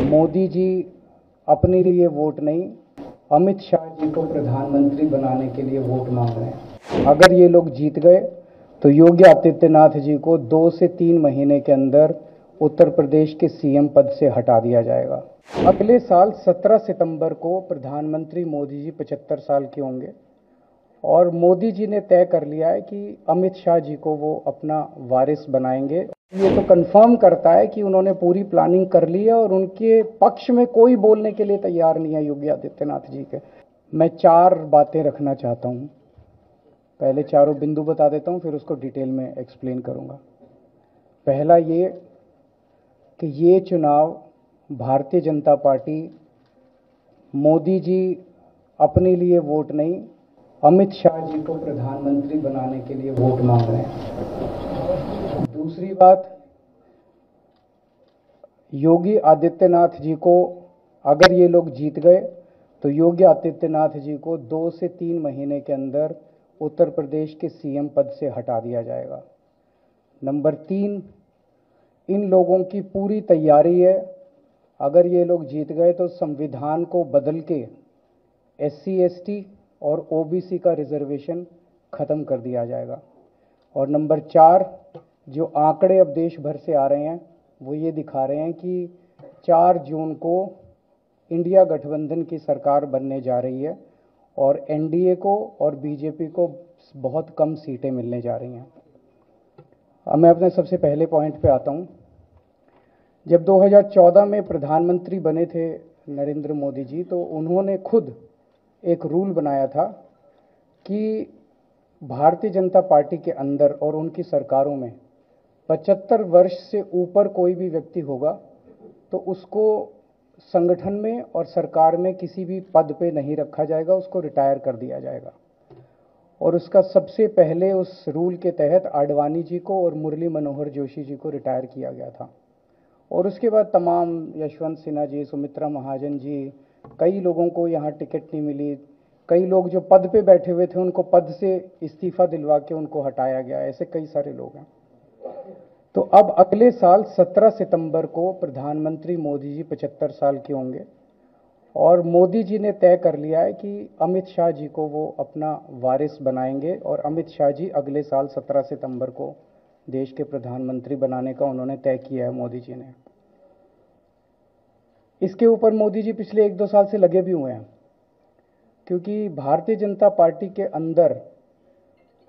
मोदी जी अपने लिए वोट नहीं, अमित शाह जी को प्रधानमंत्री बनाने के लिए वोट मांग रहे हैं। अगर ये लोग जीत गए तो योगी आदित्यनाथ जी को 2 से 3 महीने के अंदर उत्तर प्रदेश के सीएम पद से हटा दिया जाएगा। अगले साल 17 सितंबर को प्रधानमंत्री मोदी जी 75 साल के होंगे और मोदी जी ने तय कर लिया है कि अमित शाह जी को वो अपना वारिस बनाएंगे। ये तो कंफर्म करता है कि उन्होंने पूरी प्लानिंग कर ली है और उनके पक्ष में कोई बोलने के लिए तैयार नहीं है योगी आदित्यनाथ जी के। मैं 4 बातें रखना चाहता हूँ। पहले चारों बिंदु बता देता हूँ, फिर उसको डिटेल में एक्सप्लेन करूँगा। पहला ये कि ये चुनाव भारतीय जनता पार्टी मोदी जी अपने लिए वोट नहीं, अमित शाह जी को प्रधानमंत्री बनाने के लिए वोट मांग रहे हैं। दूसरी बात, योगी आदित्यनाथ जी को अगर ये लोग जीत गए तो योगी आदित्यनाथ जी को 2 से 3 महीने के अंदर उत्तर प्रदेश के सीएम पद से हटा दिया जाएगा। नंबर 3, इन लोगों की पूरी तैयारी है, अगर ये लोग जीत गए तो संविधान को बदल के SC ST और OBC का रिजर्वेशन खत्म कर दिया जाएगा। और नंबर 4, जो आंकड़े अब देश भर से आ रहे हैं वो ये दिखा रहे हैं कि 4 जून को इंडिया गठबंधन की सरकार बनने जा रही है और NDA को और BJP को बहुत कम सीटें मिलने जा रही हैं। अब मैं अपने सबसे पहले पॉइंट पे आता हूँ। जब 2014 में प्रधानमंत्री बने थे नरेंद्र मोदी जी, तो उन्होंने खुद एक रूल बनाया था कि भारतीय जनता पार्टी के अंदर और उनकी सरकारों में 75 वर्ष से ऊपर कोई भी व्यक्ति होगा तो उसको संगठन में और सरकार में किसी भी पद पे नहीं रखा जाएगा, उसको रिटायर कर दिया जाएगा। और उसका सबसे पहले उस रूल के तहत आडवाणी जी को और मुरली मनोहर जोशी जी को रिटायर किया गया था। और उसके बाद तमाम यशवंत सिन्हा जी, सुमित्रा महाजन जी, कई लोगों को यहाँ टिकट नहीं मिली, कई लोग जो पद पे बैठे हुए थे उनको पद से इस्तीफा दिलवा के उनको हटाया गया, ऐसे कई सारे लोग हैं। तो अब अगले साल 17 सितंबर को प्रधानमंत्री मोदी जी 75 साल के होंगे और मोदी जी ने तय कर लिया है कि अमित शाह जी को वो अपना वारिस बनाएंगे और अमित शाह जी अगले साल 17 सितंबर को देश के प्रधानमंत्री बनाने का उन्होंने तय किया है मोदी जी ने। इसके ऊपर मोदी जी पिछले 1-2 साल से लगे भी हुए हैं, क्योंकि भारतीय जनता पार्टी के अंदर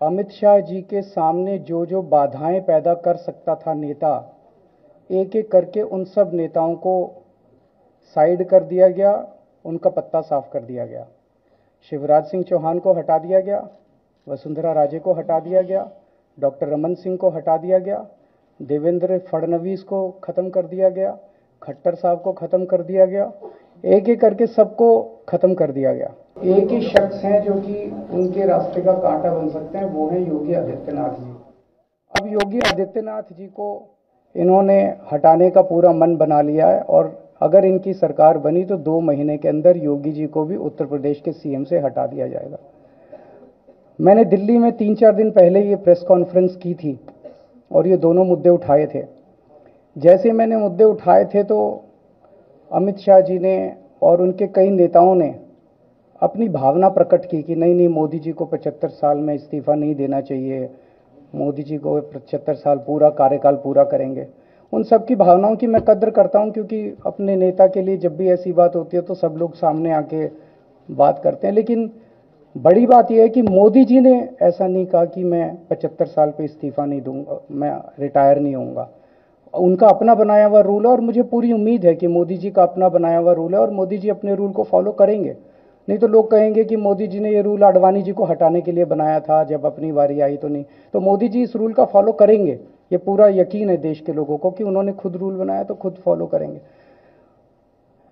अमित शाह जी के सामने जो जो बाधाएं पैदा कर सकता था नेता, एक एक करके उन सब नेताओं को साइड कर दिया गया, उनका पत्ता साफ कर दिया गया। शिवराज सिंह चौहान को हटा दिया गया, वसुंधरा राजे को हटा दिया गया, डॉक्टर रमन सिंह को हटा दिया गया, देवेंद्र फडणवीस को खत्म कर दिया गया, खट्टर साहब को खत्म कर दिया गया, एक एक करके सबको खत्म कर दिया गया। एक ही शख्स हैं जो कि उनके रास्ते का कांटा बन सकते हैं, वो है योगी आदित्यनाथ जी। अब योगी आदित्यनाथ जी को इन्होंने हटाने का पूरा मन बना लिया है और अगर इनकी सरकार बनी तो 2 महीने के अंदर योगी जी को भी उत्तर प्रदेश के सीएम से हटा दिया जाएगा। मैंने दिल्ली में 3-4 दिन पहले ये प्रेस कॉन्फ्रेंस की थी और ये दोनों मुद्दे उठाए थे। जैसे मैंने मुद्दे उठाए थे तो अमित शाह जी ने और उनके कई नेताओं ने अपनी भावना प्रकट की कि नहीं मोदी जी को 75 साल में इस्तीफा नहीं देना चाहिए, मोदी जी को 75 साल पूरा कार्यकाल पूरा करेंगे। उन सब की भावनाओं की मैं कद्र करता हूं, क्योंकि अपने नेता के लिए जब भी ऐसी बात होती है तो सब लोग सामने आके बात करते हैं। लेकिन बड़ी बात यह है कि मोदी जी ने ऐसा नहीं कहा कि मैं 75 साल पे इस्तीफा नहीं दूंगा, मैं रिटायर नहीं होऊंगा। उनका अपना बनाया हुआ रूल है और मुझे पूरी उम्मीद है कि मोदी जी का अपना बनाया हुआ रूल है और मोदी जी अपने रूल को फॉलो करेंगे। नहीं तो लोग कहेंगे कि मोदी जी ने ये रूल आडवाणी जी को हटाने के लिए बनाया था, जब अपनी बारी आई तो नहीं। तो मोदी जी इस रूल का फॉलो करेंगे, ये पूरा यकीन है देश के लोगों को कि उन्होंने खुद रूल बनाया तो खुद फॉलो करेंगे।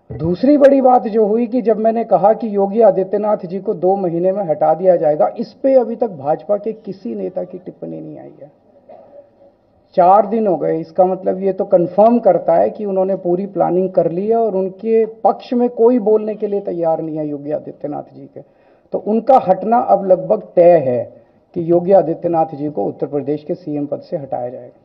दूसरी बड़ी बात जो हुई कि जब मैंने कहा कि योगी आदित्यनाथ जी को 2 महीने में हटा दिया जाएगा, इस पे अभी तक भाजपा के किसी नेता की टिप्पणी नहीं आई है। 4 दिन हो गए, इसका मतलब ये तो कंफर्म करता है कि उन्होंने पूरी प्लानिंग कर ली है और उनके पक्ष में कोई बोलने के लिए तैयार नहीं है योगी आदित्यनाथ जी के। तो उनका हटना अब लगभग तय है कि योगी आदित्यनाथ जी को उत्तर प्रदेश के सीएम पद से हटाया जाएगा।